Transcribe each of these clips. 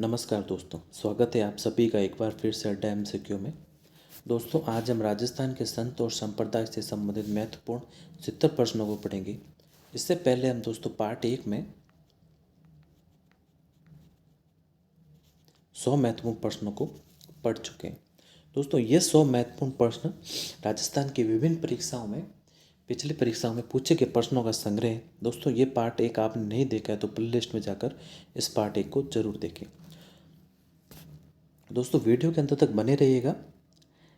नमस्कार दोस्तों, स्वागत है आप सभी का एक बार फिर से अड्डा एमसीक्यू में। दोस्तों, आज हम राजस्थान के संत और संप्रदाय से संबंधित महत्वपूर्ण 70 प्रश्नों को पढ़ेंगे। इससे पहले हम दोस्तों पार्ट 1 में 100 महत्वपूर्ण प्रश्नों को पढ़ चुके हैं। दोस्तों, ये 100 महत्वपूर्ण प्रश्न राजस्थान की विभिन्न परीक्षाओं में पिछली परीक्षाओं में पूछे गए प्रश्नों का संग्रह है। दोस्तों, ये पार्ट 1 आपने नहीं देखा है तो प्ले लिस्ट में जाकर इस पार्ट 1 को जरूर देखें। दोस्तों, वीडियो के अंत तक बने रहिएगा।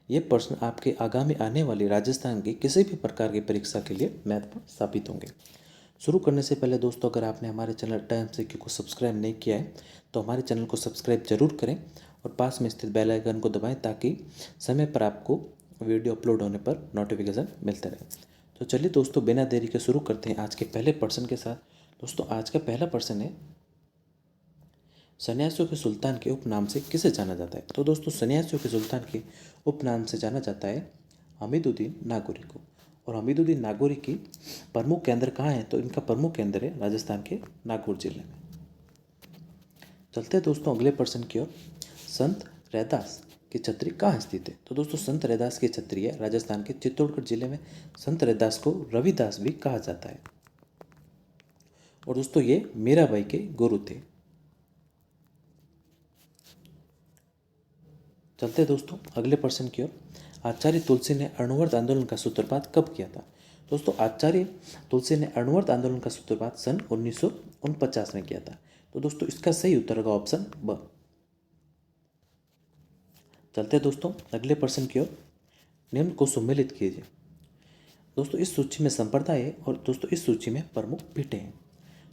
ये प्रश्न आपके आगामी आने वाली राजस्थान की किसी भी प्रकार की परीक्षा के लिए महत्वपूर्ण साबित होंगे। शुरू करने से पहले दोस्तों, अगर आपने हमारे चैनल अड्डा एमसीक्यू को सब्सक्राइब नहीं किया है तो हमारे चैनल को सब्सक्राइब जरूर करें और पास में स्थित बेल आइकन को दबाएं ताकि समय पर आपको वीडियो अपलोड होने पर नोटिफिकेशन मिलते रहे। तो चलिए दोस्तों, बिना देरी के शुरू करते हैं आज के पहले प्रश्न के साथ। दोस्तों, आज का पहला प्रश्न है, सन्यासियों के सुल्तान के उपनाम से किसे जाना जाता है? तो दोस्तों, सन्यासियों के सुल्तान के उपनाम से जाना जाता है हमीदुद्दीन नागौरी को। और हमीदुद्दीन नागौरी की प्रमुख केंद्र कहाँ है? तो इनका प्रमुख केंद्र है राजस्थान के नागौर जिले में। चलते हैं दोस्तों अगले प्रश्न की ओर। संत रैदास की छत्री कहाँ स्थित है? तो दोस्तों, संत रैदास की छत्री है राजस्थान के चित्तौड़गढ़ जिले में। संत रैदास को रविदास भी कहा जाता है। और दोस्तों, ये मीराबाई के गुरु थे। चलते हैं दोस्तों अगले प्रश्न की ओर। आचार्य तुलसी ने अणुवर्त आंदोलन का सूत्रपात कब किया था? दोस्तों, आचार्य तुलसी ने अणुवर्त आंदोलन का सूत्रपात सन 1949 में किया था। तो दोस्तों, इसका सही उत्तर होगा ऑप्शन ब। चलते हैं दोस्तों अगले प्रश्न की ओर। निम्न को सम्मिलित कीजिए। दोस्तों, इस सूची में संप्रदाय है और दोस्तों इस सूची में प्रमुख पीठें हैं।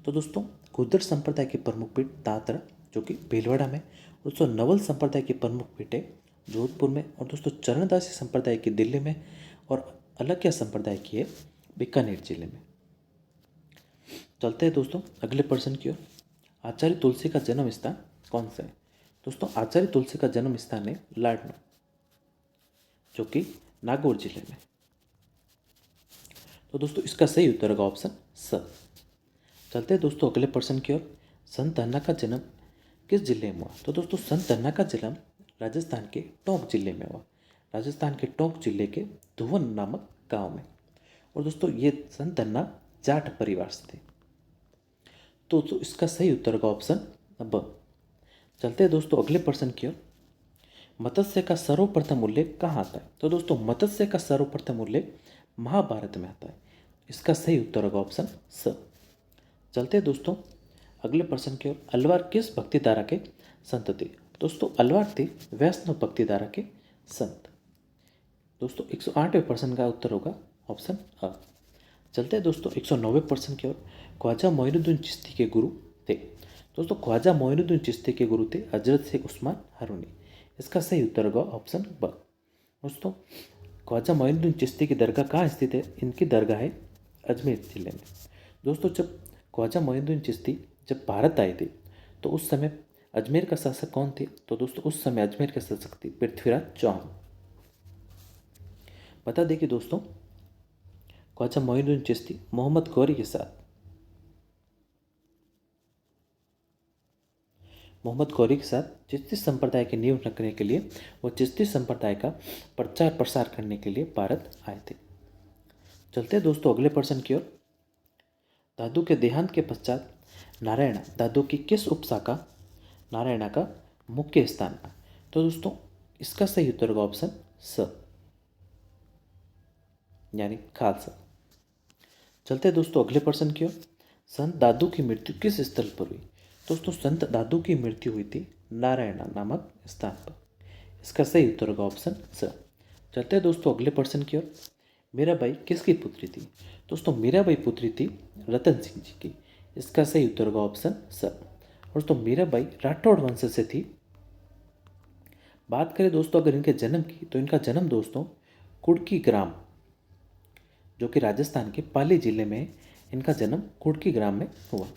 तो दोस्तों, खुदर संप्रदाय की प्रमुख पीठ दादरा जो कि भीलवाड़ा में। दोस्तों, नवल संप्रदाय की प्रमुख पीठें जोधपुर में। और दोस्तों, चरणदासी संप्रदाय की दिल्ली में। और अलग्या संप्रदाय की है बीकानेर जिले में। चलते हैं दोस्तों अगले प्रश्न की ओर। आचार्य तुलसी का जन्म स्थान कौन सा है? दोस्तों, आचार्य तुलसी का जन्म स्थान है लाडनू जो कि नागौर जिले में। तो दोस्तों, इसका सही उत्तर होगा ऑप्शन स। चलते हैं दोस्तों अगले प्रश्न की ओर। संत धन्ना का जन्म किस जिले में हुआ? तो दोस्तों, संत धन्ना का जन्म राजस्थान के टोंक जिले में हुआ। राजस्थान के टोंक जिले के धुवन नामक गांव में। और दोस्तों, ये संत धन्ना जाट परिवार से थे। तो इसका सही उत्तर होगा ऑप्शन ब। चलते हैं दोस्तों अगले प्रश्न की ओर। मत्स्य का सर्वप्रथम उल्लेख कहाँ आता है? तो दोस्तों, मत्स्य का सर्वप्रथम उल्लेख महाभारत में आता है। इसका सही उत्तर होगा ऑप्शन स। चलते हैं दोस्तों अगले प्रश्न की ओर। अलवार किस भक्ति धारा के संत थे? दोस्तों, अलवार थे वैष्णव भक्ति धारा के संत। दोस्तों, 108वें प्रश्न का उत्तर होगा ऑप्शन अ। चलते हैं दोस्तों 109वें प्रश्न की ओर। ख्वाजा मोइनुद्दीन चिश्ती के गुरु थे। दोस्तों, ख्वाजा मोइनुद्दीन चिश्ती के गुरु थे हजरत शेख उस्मान हारूनी। इसका सही उत्तर होगा ऑप्शन ब। दोस्तों, ख्वाजा मोइनुद्दीन चिश्ती की दरगाह कहाँ स्थित है? इनकी दरगाह है अजमेर जिले में। दोस्तों, जब ख्वाजा मोइनुद्दीन चिश्ती जब भारत आए थे तो उस समय अजमेर का शासक कौन थे? तो दोस्तों, उस समय अजमेर के शासक थे पृथ्वीराज चौहान। बता दें कि दोस्तों, ख्वाजा मोइनुद्दीन चिश्ती मोहम्मद गौरी के साथ चिश्ती संप्रदाय की नींव रखने के लिए वो चिश्ती संप्रदाय का प्रचार प्रसार करने के लिए भारत आए थे। चलते हैं दोस्तों अगले प्रश्न की ओर। दादू के देहांत के पश्चात नारायण दादू की किस उपशाखा नारायणा का मुख्य स्थान था? तो दोस्तों, इसका सही उत्तर होगा ऑप्शन स यानी खालसा। चलते हैं दोस्तों अगले प्रश्न की ओर। संत दादू की मृत्यु किस स्थल पर हुई? दोस्तों, संत दादू की मृत्यु हुई थी नारायणा नामक स्थान पर। इसका सही उत्तर होगा ऑप्शन स। चलते हैं दोस्तों अगले प्रश्न की ओर। मीराबाई किसकी पुत्री थी? दोस्तों, मीराबाई पुत्री थी रतन सिंह जी की। इसका सही उत्तर होगा ऑप्शन स। दोस्तों, मीराबाई राठौड़ वंश से थी। बात करें दोस्तों अगर इनके जन्म की तो इनका जन्म दोस्तों कुड़की ग्राम जो कि राजस्थान के पाली जिले में है। इनका जन्म कुड़की ग्राम में हुआ।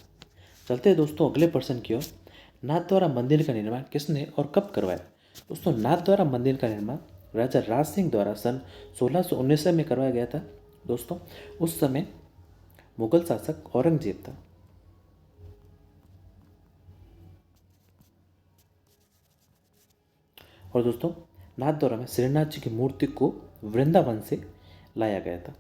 चलते हैं दोस्तों अगले प्रश्न की ओर। नाथद्वारा मंदिर का निर्माण किसने और कब करवाया? दोस्तों, नाथद्वारा मंदिर का निर्माण राजा राज सिंह द्वारा सन 1619 में करवाया गया था। दोस्तों, उस समय मुगल शासक औरंगजेब था। और दोस्तों नाथ द्वारा में श्रीनाथ जी की मूर्ति को वृंदावन से लाया गया था।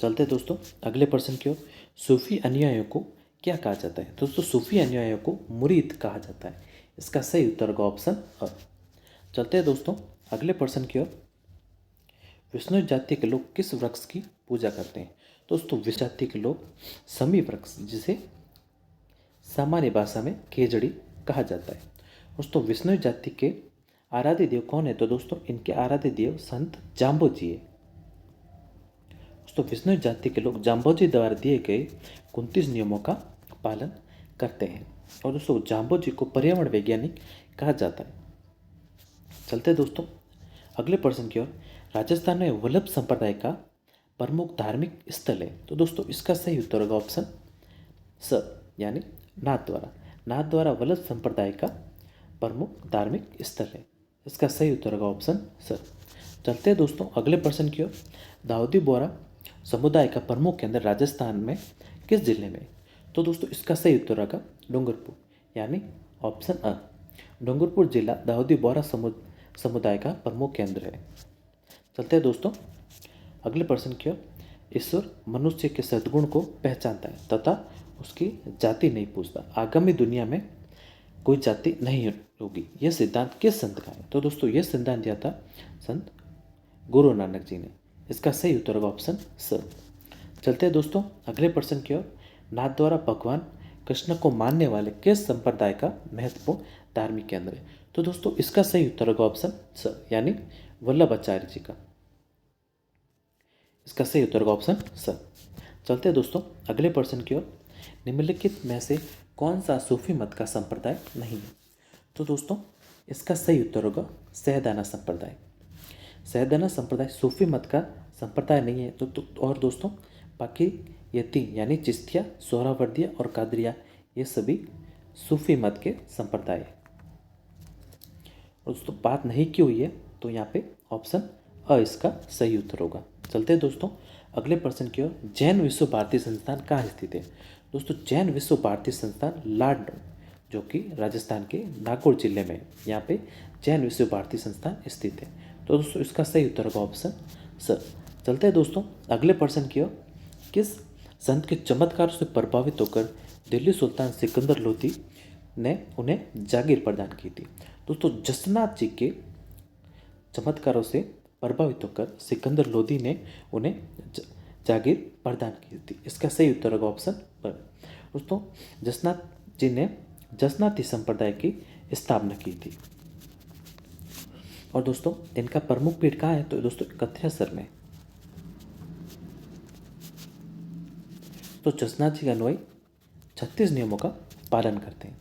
चलते दोस्तों अगले प्रश्न की ओर। सूफी अनुयायियों को क्या कहा जाता है? दोस्तों सूफी अनुयायियों को मुरीद कहा जाता है। इसका सही उत्तर का ऑप्शन अ। चलते हैं दोस्तों अगले प्रश्न की ओर। विष्णु जाति के लोग किस वृक्ष की पूजा करते हैं? दोस्तों विष्णु जाति के लोग समी वृक्ष, जिसे सामान्य भाषा में खेजड़ी कहा जाता है। दोस्तों विष्णु जाति के आराध्य देव कौन है? तो दोस्तों इनके आराध्य देव संत जाम्बोजी है। दोस्तों विष्णु जाति के लोग जाम्बोजी द्वारा दिए गए 29 नियमों का पालन करते हैं। और दोस्तों जाम्बोजी को पर्यावरण वैज्ञानिक कहा जाता है। चलते दोस्तों अगले प्रश्न की ओर। राजस्थान में वल्लभ संप्रदाय का प्रमुख धार्मिक स्थल है। तो दोस्तों इसका सही उत्तर होगा ऑप्शन स, यानी नाथ द्वारा वल्लभ संप्रदाय का प्रमुख धार्मिक स्थल है। इसका सही उत्तर होगा ऑप्शन स। चलते हैं दोस्तों अगले प्रश्न की ओर। दाऊदी बोहरा समुदाय का प्रमुख केंद्र राजस्थान में किस जिले में? तो दोस्तों इसका सही उत्तर होगा डूंगरपुर, यानी ऑप्शन अ। डूंगरपुर जिला दाऊदी बोहरा समुदाय का प्रमुख केंद्र है। चलते हैं दोस्तों अगले प्रश्न की ओर। ईश्वर मनुष्य के सद्गुण को पहचानता है तथा उसकी जाति नहीं पूछता। आगामी दुनिया में कोई जाति नहीं होगी, यह सिद्धांत किस संत का है? तो दोस्तों यह सिद्धांत दिया था संत गुरु नानक जी ने। इसका सही उत्तर होगा ऑप्शन स। चलते हैं दोस्तों अगले प्रश्न की ओर। नाथ द्वारा भगवान कृष्ण को मानने वाले किस संप्रदाय का महत्वपूर्ण धार्मिक केंद्र है? तो दोस्तों इसका सही उत्तर होगा ऑप्शन स, यानी वल्लभाचार्य जी का। इसका सही उत्तर होगा ऑप्शन स। चलते हैं दोस्तों अगले प्रश्न की ओर। निम्नलिखित में से कौन सा सूफी मत का संप्रदाय नहीं है? तो दोस्तों इसका सही उत्तर होगा सहदाना संप्रदाय। सहदाना संप्रदाय सूफी मत का संप्रदाय नहीं है। और दोस्तों बाकी ये तीन, यानी चिश्तिया, सोहरावर्दिया और कादरिया, ये सभी सूफी मत के संप्रदाय है। और दोस्तों बात नहीं की हुई है तो यहाँ पे ऑप्शन अ इसका सही उत्तर होगा। चलते हैं दोस्तों अगले प्रश्न की ओर। जैन विश्व भारती संस्थान कहाँ स्थित है? दोस्तों जैन विश्व भारती संस्थान लाडन, जो कि राजस्थान के नागौर जिले में है, यहाँ पे जैन विश्व भारती संस्थान स्थित है। तो दोस्तों इसका सही उत्तर होगा ऑप्शन स। चलते हैं दोस्तों अगले प्रश्न की ओर। किस संत के चमत्कार से प्रभावित होकर दिल्ली सुल्तान सिकंदर लोधी ने उन्हें जागीर प्रदान की थी? दोस्तों जसनाथ जी के चमत्कारों से प्रभावित होकर सिकंदर लोधी ने उन्हें जागीर प्रदान की थी। इसका सही उत्तर होगा ऑप्शन ब। दोस्तों जसनाथ जी ने जसनाती संप्रदाय की स्थापना की थी। और दोस्तों इनका प्रमुख पीठ कहाँ है? तो दोस्तों कथेसर में। तो जसनाथ जी के अनुयायी 36 नियमों का पालन करते हैं।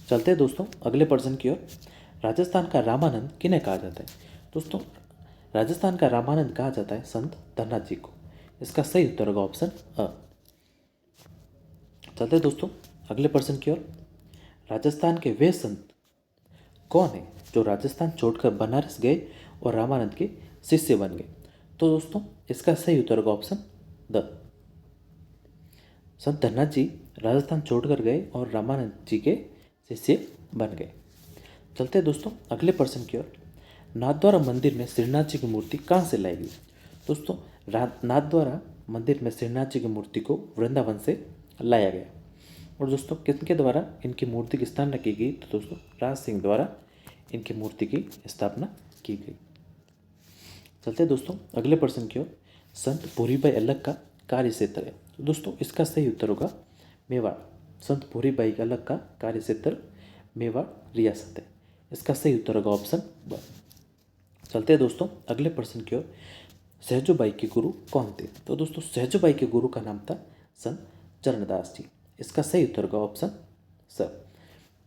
चलते हैं दोस्तों अगले प्रश्न की ओर। राजस्थान का रामानंद किन्हें कहा जाता है? दोस्तों राजस्थान का रामानंद कहा जाता है संत धन्ना जी को। इसका सही उत्तर होगा ऑप्शन अ। चलते हैं दोस्तों अगले प्रश्न की ओर। राजस्थान के वे संत कौन है जो राजस्थान छोड़कर बनारस गए और रामानंद के शिष्य बन गए? तो दोस्तों इसका सही उत्तर होगा ऑप्शन द। संत धन्ना जी राजस्थान छोड़कर गए और रामानंद जी के शिष्य बन गए। चलते हैं दोस्तों अगले प्रश्न की ओर। नाथद्वारा मंदिर में श्रीनाथ जी की मूर्ति कहाँ से लाई गई? दोस्तों नाथद्वारा मंदिर में श्रीनाथ जी की मूर्ति को वृंदावन से लाया गया। और दोस्तों किसके द्वारा इनकी मूर्ति की स्थापना की गई? तो दोस्तों राज सिंह द्वारा इनकी मूर्ति की स्थापना की गई। चलते हैं दोस्तों अगले प्रश्न की ओर। संत भूरीबाई अलग का कार्य क्षेत्र है? तो दोस्तों इसका सही उत्तर होगा मेवाड़। संत भूरीबाई अलग का कार्य क्षेत्र मेवाड़ रियासत है। इसका सही उत्तर होगा ऑप्शन ब। चलते हैं दोस्तों अगले प्रश्न की ओर। सहजोबाई के गुरु कौन थे? तो दोस्तों सहजोबाई के गुरु का नाम था संत चरणदास जी। इसका सही उत्तर होगा ऑप्शन स।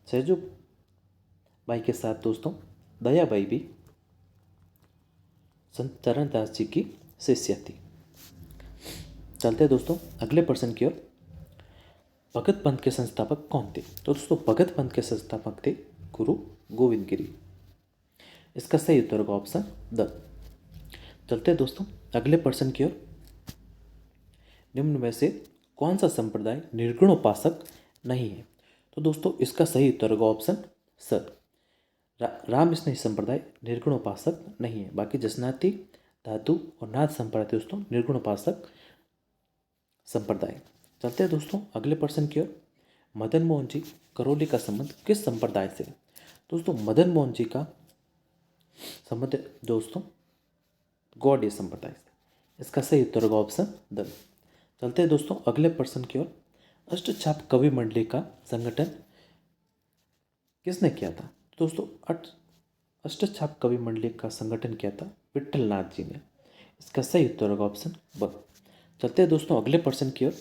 सहजोबाई के साथ दोस्तों दयाबाई भी संत चरणदास जी की शिष्या थी। चलते हैं दोस्तों अगले प्रश्न की ओर। भगत पंथ के संस्थापक कौन थे? तो दोस्तों भगत पंथ के संस्थापक थे गुरु गोविंद गिरी। इसका सही उत्तर होगा ऑप्शन द। चलते हैं दोस्तों अगले प्रश्न की ओर। निम्न में से कौन सा संप्रदाय निर्गुणोपासक नहीं है? तो दोस्तों इसका सही उत्तर होगा ऑप्शन स, राम स्नेही संप्रदाय निर्गुण उपासक नहीं है। बाकी जसनाति, धातु और नाथ संप्रदाय दोस्तों निर्गुण उपासक संप्रदाय। चलते हैं दोस्तों अगले प्रश्न की ओर। मदन मोहन जी करौली का संबंध किस संप्रदाय से? दोस्तों मदन मोहन जी का संबंध दोस्तों गौड़ीय संप्रदाय से। इसका सही उत्तर होगा ऑप्शन द। चलते हैं दोस्तों अगले प्रश्न की ओर। अष्टछाप कवि मंडली का संगठन किसने किया था? दोस्तों अष्टछाप कवि मंडली का संगठन किया था विट्ठल नाथ जी ने। इसका सही उत्तर होगा ऑप्शन ब। चलते हैं दोस्तों अगले प्रश्न की ओर।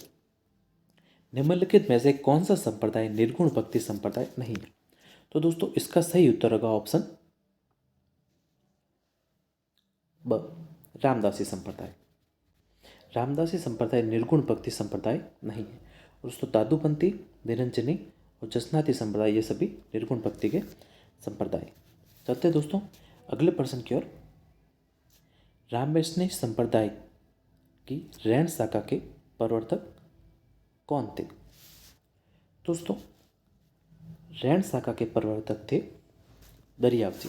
निम्नलिखित में से कौन सा संप्रदाय निर्गुण भक्ति संप्रदाय नहीं है? तो दोस्तों इसका सही उत्तर होगा ऑप्शन ब, रामदासी संप्रदाय। रामदासी संप्रदाय निर्गुण भक्ति संप्रदाय नहीं है। दोस्तों दादूपंथी, निरंजनी और जसनाती संप्रदाय ये सभी निर्गुण भक्ति के संप्रदाय। चलते दोस्तों अगले प्रश्न की ओर। रामवैष्णव संप्रदाय की रैन शाखा के प्रवर्तक कौन थे? दोस्तों रैन शाखा के प्रवर्तक थे दरियाव जी।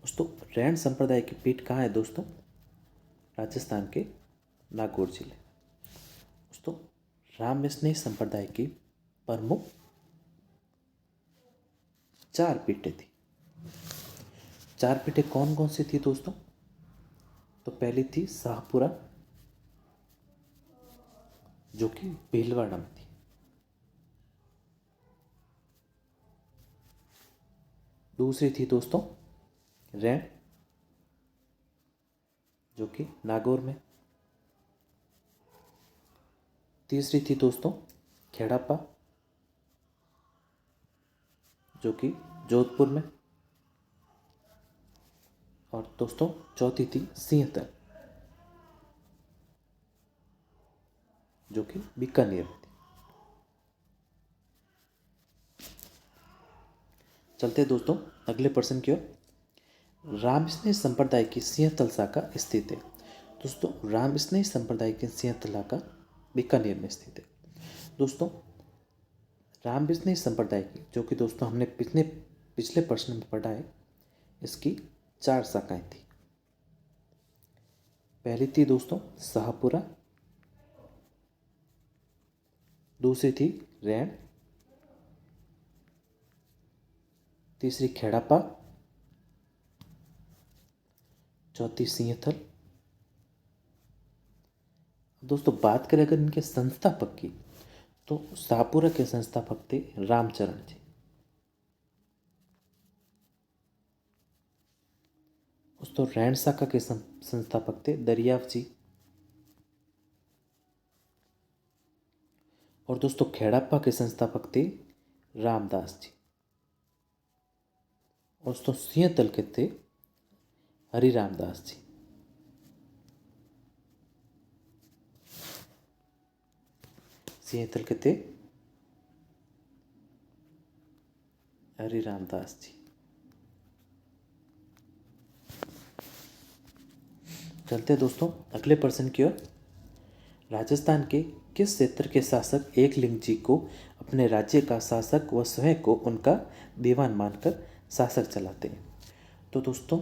दोस्तों रैन संप्रदाय की पीठ कहाँ है दोस्तों? राजस्थान के नागौर जिले। दोस्तों रामवैष्णव संप्रदाय की प्रमुख 4 पीठें थी। 4 पीठें कौन कौन सी थी दोस्तों? तो पहली थी शाहपुरा जो कि भीलवाड़ा में थी। दूसरी थी दोस्तों रैन जो कि नागौर में। तीसरी थी दोस्तों खेड़ापा जो कि जोधपुर में। और दोस्तों चौथी थी सिंहतल जो कि बीकानेर में थी। चलते दोस्तों अगले प्रश्न की ओर। रामस्नेह संप्रदाय की सिंहतल शाखा स्थित है। दोस्तों रामस्नेह संप्रदाय की सिंहतल शाखा बीकानेर में स्थित है। दोस्तों रामस्नेह संप्रदाय की जो कि दोस्तों हमने पिछले प्रश्न में पढ़ा है, इसकी 4 शाखाएं थी। पहली थी दोस्तों शाहपुरा, दूसरी थी रैन, तीसरी खेड़ापा, चौथी सिंहथल। दोस्तों बात करें अगर इनके संस्थापक की तो शाहपुरा के संस्थापक थे रामचरण जी। दोस्तों रैन शाखा के संस्थापक थे दरियाव जी। और दोस्तों खेड़ापा के संस्थापक थे रामदास जी। और दोस्तों सिंहतल के थे हरि रामदास जी। सिंहतल के थे हरि रामदास जी। चलते दोस्तों अगले प्रश्न की ओर। राजस्थान के किस क्षेत्र के शासक एकलिंग जी को अपने राज्य का शासक व स्वयं को उनका दीवान मानकर शासक चलाते हैं? तो दोस्तों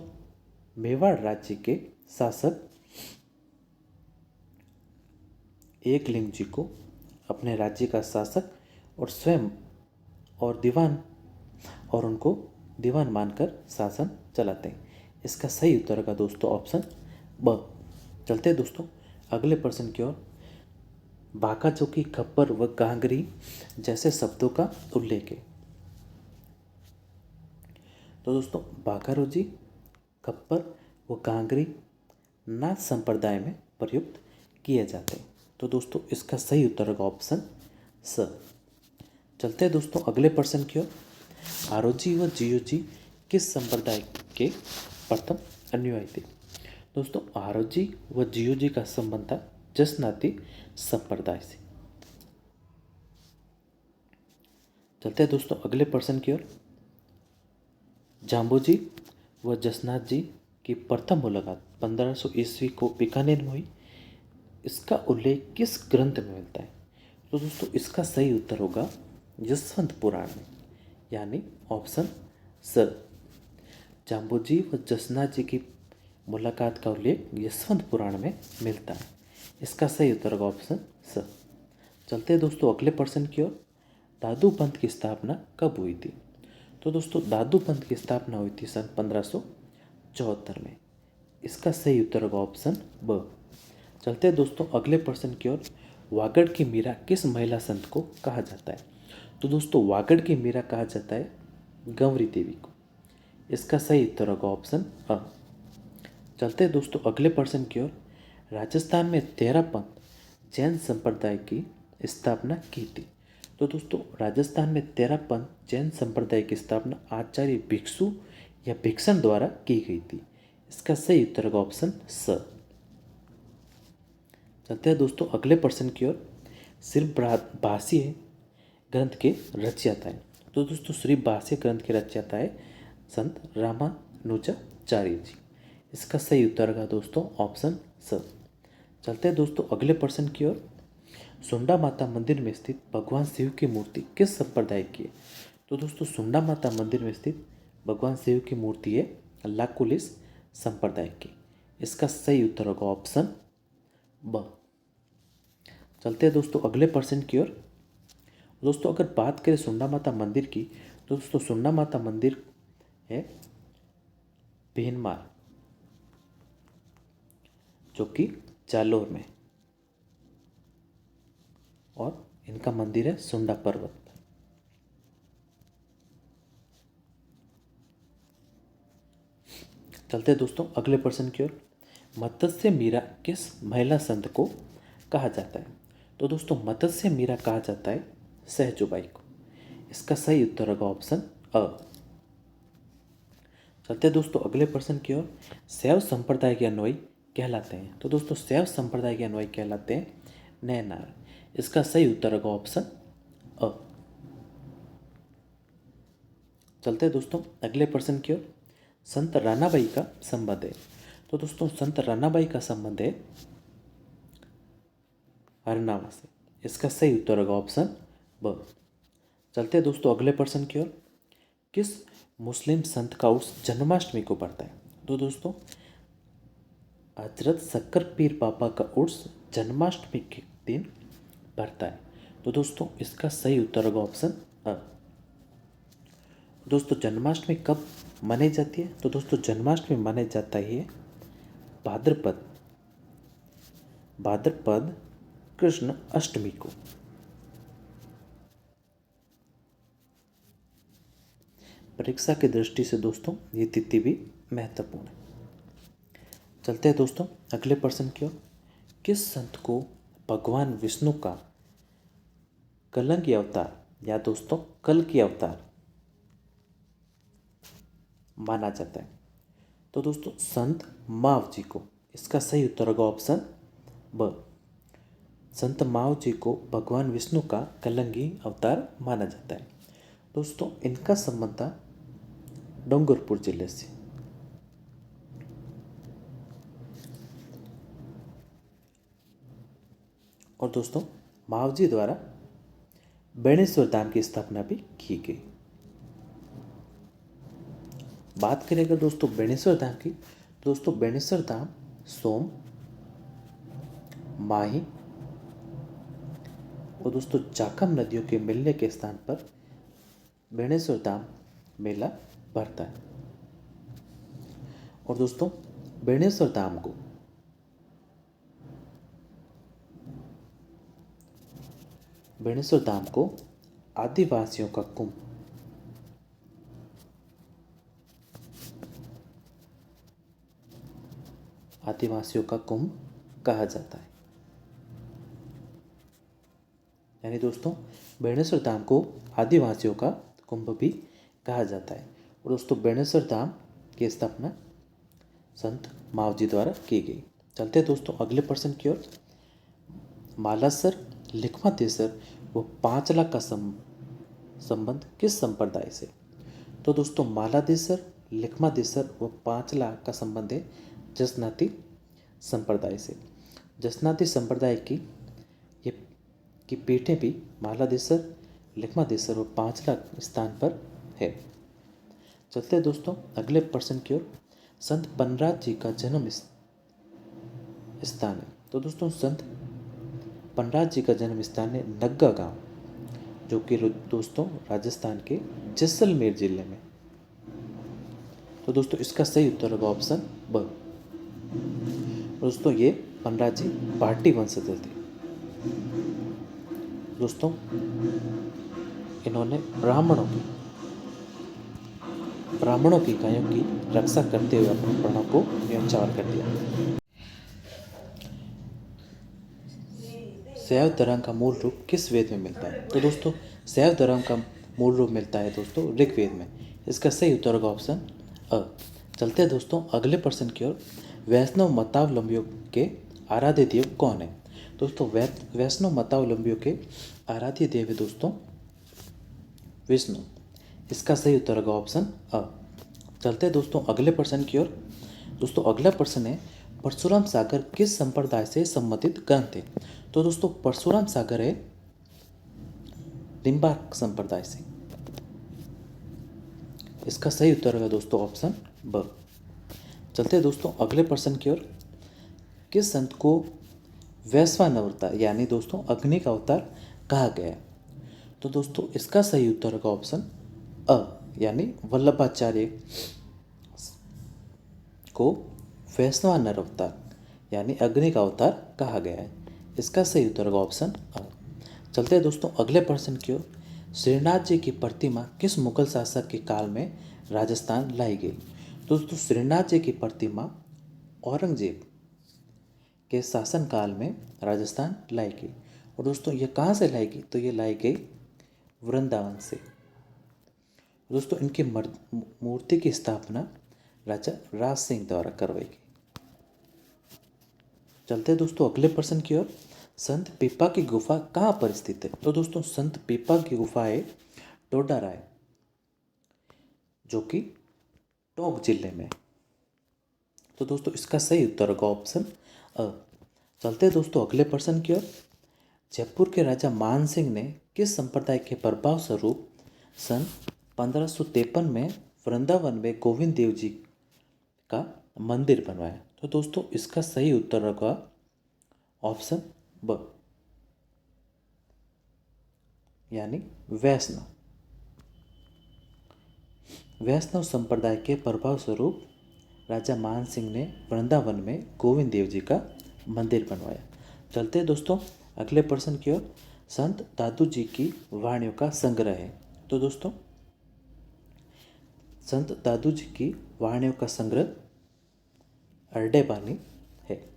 मेवाड़ राज्य के शासक एकलिंग जी को अपने राज्य का शासक और स्वयं और दीवान और उनको दीवान मानकर शासन चलाते हैं। इसका सही उत्तर का दोस्तों ऑप्शन ब। चलते हैं दोस्तों अगले प्रश्न की ओर। बाका जो कि खप्पर व गांगरी जैसे शब्दों का उल्लेख है। तो दोस्तों बाकारो जी खप्पर व गांगरी नाथ संप्रदाय में प्रयुक्त किए जाते हैं। तो दोस्तों इसका सही उत्तर होगा ऑप्शन स। चलते हैं दोस्तों अगले प्रश्न की ओर। आरोजी व जियोजी किस संप्रदाय के प्रथम अनुयायी थे? दोस्तों आरोजी व जियोजी का संबंध था जसनाती संप्रदाय से। चलते हैं दोस्तों अगले प्रश्न की ओर। जाम्बोजी व जसनाथ जी की प्रथम मुलाकात 1500 ईस्वी को बीकानेर में हुई। इसका उल्लेख किस ग्रंथ में मिलता है? तो दोस्तों इसका सही उत्तर होगा यशवंत पुराण में। यानी ऑप्शन स। जाम्बू जी व जसना जी की मुलाकात का उल्लेख यशवंत पुराण में मिलता है। इसका सही उत्तर होगा ऑप्शन स। चलते हैं दोस्तों अगले प्रश्न की ओर। दादू पंथ की स्थापना कब हुई थी? तो दोस्तों दादू पंथ की स्थापना हुई थी सन 1574 में। इसका सही उत्तर होगा ऑप्शन ब। चलते हैं दोस्तों अगले प्रश्न की ओर। वागड़ की मीरा किस महिला संत को कहा जाता है? तो दोस्तों वागड़ की मीरा कहा जाता है गंवरी देवी को। इसका सही उत्तर होगा ऑप्शन अ। चलते हैं दोस्तों अगले प्रश्न की ओर। राजस्थान में 13 पंथ जैन संप्रदाय की स्थापना की थी। तो दोस्तों राजस्थान में 13 पंथ जैन संप्रदाय की स्थापना आचार्य भिक्षु या भिक्षण द्वारा की गई थी। इसका सही उत्तर होगा ऑप्शन स। चलते हैं दोस्तों अगले प्रश्न की ओर। श्री भाष्य ग्रंथ के रचयिता है। तो दोस्तों श्री भाष्य ग्रंथ के रचयिता है संत रामानुजाचार्य जी। इसका सही उत्तर होगा दोस्तों ऑप्शन स। चलते हैं दोस्तों अगले प्रश्न की ओर। सुंडा माता मंदिर में स्थित भगवान शिव की मूर्ति किस संप्रदाय की है? तो दोस्तों सुंडा माता मंदिर में स्थित भगवान शिव की मूर्ति है लाकुलिस संप्रदाय की। इसका सही उत्तर होगा ऑप्शन ब। चलते हैं दोस्तों अगले प्रश्न की ओर। दोस्तों अगर बात करें सुंडा माता मंदिर की तो दोस्तों सुंडा माता मंदिर है भीनमार जो कि जालोर में, और इनका मंदिर है सुंडा पर्वत पर। चलते हैं दोस्तों अगले प्रश्न की ओर। मत्स्य मीरा किस महिला संत को कहा जाता है? तो दोस्तों मत्स्य मीरा कहा जाता है सहजोबाई को। इसका सही उत्तर होगा ऑप्शन अ। चलते हैं दोस्तों अगले प्रश्न की ओर। शैव संप्रदाय के अनुयायी कहलाते हैं। तो दोस्तों शैव संप्रदाय के अनुयायी कहलाते हैं नैनार। इसका सही उत्तर होगा ऑप्शन अ। चलते हैं दोस्तों अगले प्रश्न की ओर। संत रानाबाई का संबंध है। तो दोस्तों संत रानाबाई का संबंध है हरनावा से। इसका सही उत्तर होगा ऑप्शन ब। चलते हैं दोस्तों अगले प्रश्न की ओर। किस मुस्लिम संत का उर्स जन्माष्टमी को पड़ता है? तो दोस्तों हजरत शक्कर पीर बाबा का उर्स जन्माष्टमी के दिन पड़ता है। तो दोस्तों इसका सही उत्तर होगा ऑप्शन अ। दोस्तों जन्माष्टमी कब मनाई जाती है? तो दोस्तों जन्माष्टमी मनाई जाता है भाद्रपद कृष्ण अष्टमी को। परीक्षा की दृष्टि से दोस्तों ये तिथि भी महत्वपूर्ण है। चलते हैं दोस्तों अगले प्रश्न की ओर। किस संत को भगवान विष्णु का कलंकी अवतार या दोस्तों कल की अवतार माना जाता है? तो दोस्तों संत माव जी को। इसका सही उत्तर होगा ऑप्शन ब। संत माव जी को भगवान विष्णु का कलंगी अवतार माना जाता है। दोस्तों इनका संबंध था डूंगरपुर जिले से। और दोस्तों मावजी द्वारा बेणेश्वर धाम की स्थापना भी की गई। बात करेंगे दोस्तों बेणेश्वर धाम की। दोस्तों बेणेश्वर धाम सोम, माही और दोस्तों चाकम नदियों के मिलने के स्थान पर बेणेश्वर धाम मेला भरता है। और दोस्तों बेणेश्वर धाम को आदिवासियों का कुंभ कहा जाता है। यानी दोस्तों बेणेश्वर धाम को आदिवासियों का कुंभ भी कहा जाता है। और दोस्तों बेणेश्वर धाम की स्थापना संत मावजी द्वारा की गई। चलते हैं दोस्तों अगले प्रश्न की ओर। मालासर, लिखमादेसर व पांचला का संबंध किस संप्रदाय से? तो दोस्तों मालादेसर, लिखमादेसर व पांचला का संबंध है जसनाती संप्रदाय से। जसनाती संप्रदाय की पीठें भी मालादेसर, लिखमादेसर व पांचला स्थान पर है। चलते हैं दोस्तों अगले प्रश्न की ओर। संत पन्नाराज जी का जन्म स्थान है। तो दोस्तों संत पन्नाराज जी का जन्म स्थान है नग्गा गांव, जो कि दोस्तों राजस्थान के जैसलमेर जिले में। तो दोस्तों इसका सही उत्तर होगा ऑप्शन ब। दोस्तों ये पन्नाराज जी भाटी वंशज थे। दोस्तों इन्होंने ब्राह्मणों की गायों की रक्षा करते हुए अपने प्राणों को न्यौछावर कर दिया। शैव धर्म का मूल रूप किस वेद में मिलता है? तो दोस्तों शैव धर्म का मूल रूप मिलता है दोस्तों ऋग्वेद में। इसका सही उत्तर होगा ऑप्शन अ। चलते हैं दोस्तों अगले प्रश्न की ओर। वैष्णव मतावलंबियों के आराध्य देव कौन है? दोस्तों वैष्णव मतावलंबियों के आराध्य देव है दोस्तों विष्णु। इसका सही उत्तर होगा ऑप्शन अ। चलते हैं दोस्तों अगले प्रश्न की ओर। दोस्तों अगला प्रश्न है परशुराम सागर किस संप्रदाय से संबंधित ग्रंथ है? तो दोस्तों परशुराम सागर है निम्बार्क संप्रदाय से। इसका सही उत्तर होगा दोस्तों ऑप्शन ब। चलते हैं दोस्तों अगले प्रश्न की ओर। किस संत को वैश्वानर यानी दोस्तों अग्नि का अवतार कहा गया है? तो दोस्तों इसका सही उत्तर होगा ऑप्शन अ यानी वल्लभाचार्य को वैश्वानर अवतार यानी अग्नि का अवतार कहा गया है। इसका सही उत्तर होगा ऑप्शन अ। चलते हैं दोस्तों अगले प्रश्न की ओर। श्रीनाथ जी की प्रतिमा किस मुगल शासक के काल में राजस्थान लाई गई? दोस्तों श्रीनाथ जी की प्रतिमा औरंगजेब के शासनकाल में राजस्थान लाई गई। और दोस्तों ये कहाँ से लाई गई? तो ये लाई गई वृंदावन से। दोस्तों इनकी मूर्ति की स्थापना राजा राज सिंह द्वारा करवाई गई। चलते हैं दोस्तों अगले प्रश्न की ओर। संत पीपा की गुफा कहाँ पर स्थित है? तो दोस्तों संत पीपा की गुफा है टोडाराय, जो कि टोंक जिले में। तो दोस्तों इसका सही उत्तर होगा ऑप्शन अ। चलते हैं दोस्तों अगले प्रश्न की ओर। जयपुर के राजा मान सिंह ने किस संप्रदाय के प्रभाव स्वरूप सन 1553 में वृंदावन में गोविंद देव जी का मंदिर बनवाया? तो दोस्तों इसका सही उत्तर होगा ऑप्शन ब यानी वैष्णव संप्रदाय के प्रभाव स्वरूप राजा मान सिंह ने वृंदावन में गोविंद देव जी का मंदिर बनवाया। चलते हैं दोस्तों अगले प्रश्न की ओर। संत दादू जी की वाणियों का संग्रह है। तो दोस्तों संत दादू जी की वाणियों का संग्रह अरडे बानी है।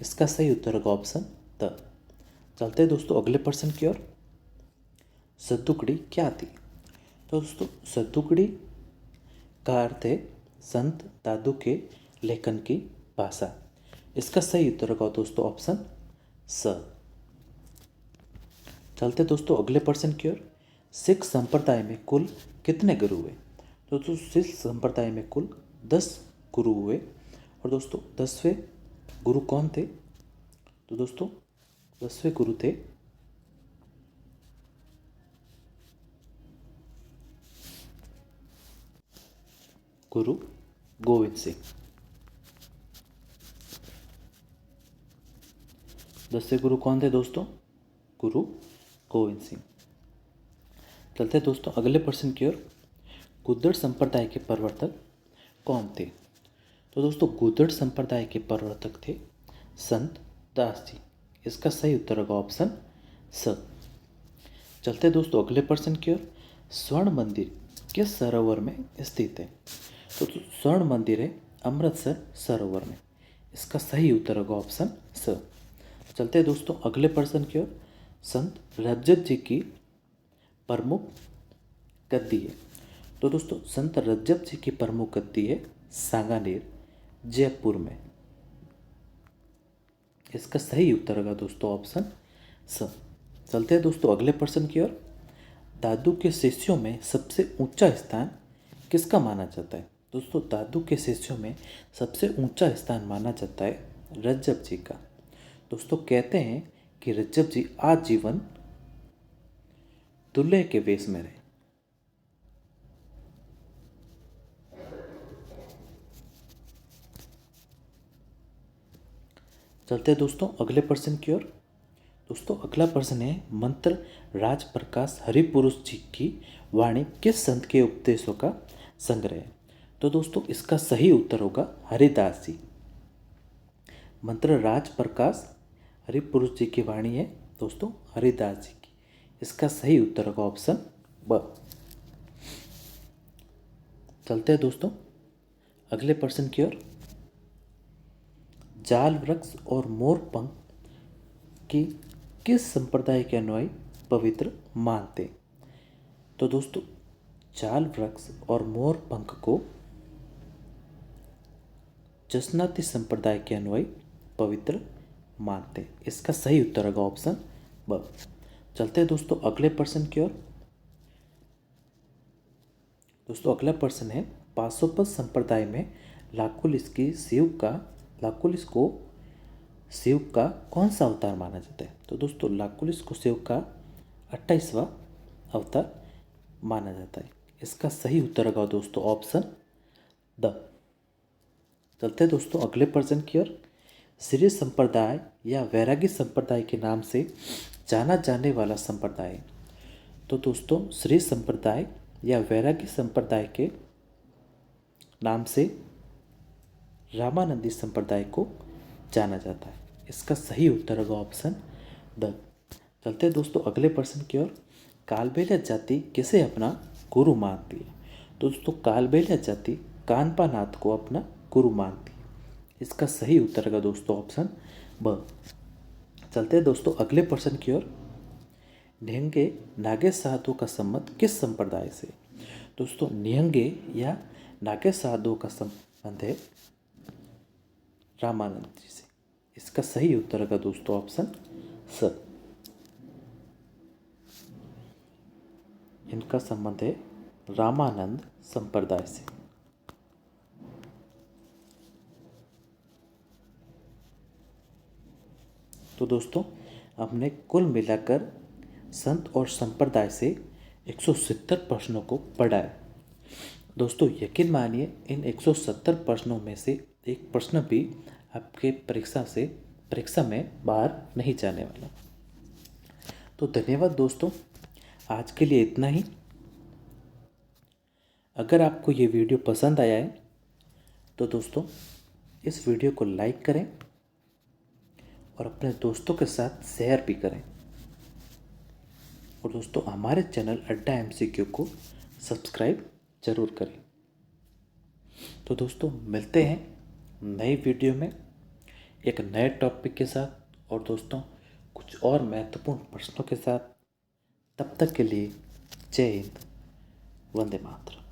इसका सही उत्तर होगा ऑप्शन द। चलते हैं दोस्तों अगले प्रश्न की ओर। सद्दुकड़ी क्या थी? तो दोस्तों सद्दुकड़ी का अर्थ है संत दादू के लेखन की भाषा। इसका सही उत्तर होगा दोस्तों ऑप्शन स। चलते दोस्तों अगले प्रश्न की ओर। सिख संप्रदाय में कुल कितने गुरु हुए? तो दोस्तों सिख संप्रदाय में कुल 10 गुरु हुए। और दोस्तों 10वें गुरु कौन थे? तो दोस्तों 10वें गुरु थे गुरु गोविंद सिंह। 10वें गुरु कौन थे दोस्तों? गुरु गोविंद सिंह। चलते दोस्तों अगले प्रश्न की ओर। गुद्दड़ संप्रदाय के प्रवर्तक कौन थे? तो दोस्तों गुद्दड़ संप्रदाय के प्रवर्तक थे संत दास जी। इसका सही उत्तर होगा ऑप्शन स। चलते दोस्तों अगले प्रश्न की ओर। स्वर्ण मंदिर किस सरोवर में स्थित है? तो स्वर्ण मंदिर है अमृतसर सरोवर में। इसका सही उत्तर होगा ऑप्शन स। चलते हैं दोस्तों अगले प्रश्न की ओर। संत रज्जत जी की प्रमुख गद्दी है। तो दोस्तों संत रज्जत जी की प्रमुख गद्दी है सांगानेर जयपुर में। इसका सही उत्तर होगा दोस्तों ऑप्शन स। चलते हैं दोस्तों अगले प्रश्न की ओर। दादू के शिष्यों में सबसे ऊंचा स्थान किसका माना जाता है? दोस्तों दादू के शिष्यों में सबसे ऊंचा स्थान माना जाता है रज्जब जी का। दोस्तों कहते हैं कि रज्जब जी आजीवन दूल्हे के वेश में रहे। चलते हैं दोस्तों अगले प्रश्न की ओर। दोस्तों अगला प्रश्न है, मंत्र राज प्रकाश हरिपुरुष जी की वाणी किस संत के उपदेशों का संग्रह है? तो दोस्तों इसका सही उत्तर होगा हरिदास जी। मंत्र राज प्रकाश हरिपुरुष जी की वाणी है दोस्तों हरिदास जी की। इसका सही उत्तर होगा ऑप्शन ब। चलते हैं दोस्तों अगले प्रश्न की ओर। जाल वृक्ष और मोर पंख की किस संप्रदाय के अनुयायी पवित्र मानते? तो दोस्तों जाल वृक्ष और मोर पंख को जसनाती संप्रदाय के अनुयायी पवित्र मानते। इसका सही उत्तर होगा ऑप्शन ब। चलते हैं दोस्तों अगले प्रश्न की ओर। दोस्तों अगला प्रश्न है, पाशुपत संप्रदाय में लाकुलिस को शिव का कौन सा अवतार माना जाता है? तो दोस्तों लाकुलिस को शिव का 28वां अवतार माना जाता है। इसका सही उत्तर होगा दोस्तों ऑप्शन द। चलते हैं दोस्तों अगले प्रश्न की ओर। श्री संप्रदाय या वैरागी संप्रदाय के नाम से जाना जाने वाला संप्रदाय है। तो दोस्तों श्री संप्रदाय या वैरागी संप्रदाय के नाम से रामानंदी संप्रदाय को जाना जाता है। इसका सही उत्तर होगा ऑप्शन द। चलते हैं दोस्तों अगले प्रश्न की ओर। कालबेलिया जाति किसे अपना गुरु मानती है? दोस्तों कालबेलिया जाति कानपा नाथ को अपना गुरु मानती है। इसका सही उत्तर होगा दोस्तों ऑप्शन ब। चलते हैं दोस्तों अगले प्रश्न की ओर। निहंगे नागेश साधु का संबंध किस संप्रदाय से? दोस्तों निहंगे या नागेश साधु का संबंध है रामानंद जी से। इसका सही उत्तर होगा दोस्तों ऑप्शन स। इनका संबंध है रामानंद संप्रदाय से। तो दोस्तों हमने कुल मिलाकर संत और संप्रदाय से 170 प्रश्नों को पढ़ा है। दोस्तों यकीन मानिए इन 170 प्रश्नों में से एक प्रश्न भी आपके परीक्षा में बाहर नहीं जाने वाला। तो धन्यवाद दोस्तों, आज के लिए इतना ही। अगर आपको ये वीडियो पसंद आया है तो दोस्तों इस वीडियो को लाइक करें और अपने दोस्तों के साथ शेयर भी करें। और दोस्तों हमारे चैनल अड्डा MCQ को सब्सक्राइब जरूर करें। तो दोस्तों मिलते हैं नई वीडियो में एक नए टॉपिक के साथ और दोस्तों कुछ और महत्वपूर्ण प्रश्नों के साथ। तब तक के लिए जय हिंद, वंदे मातरम।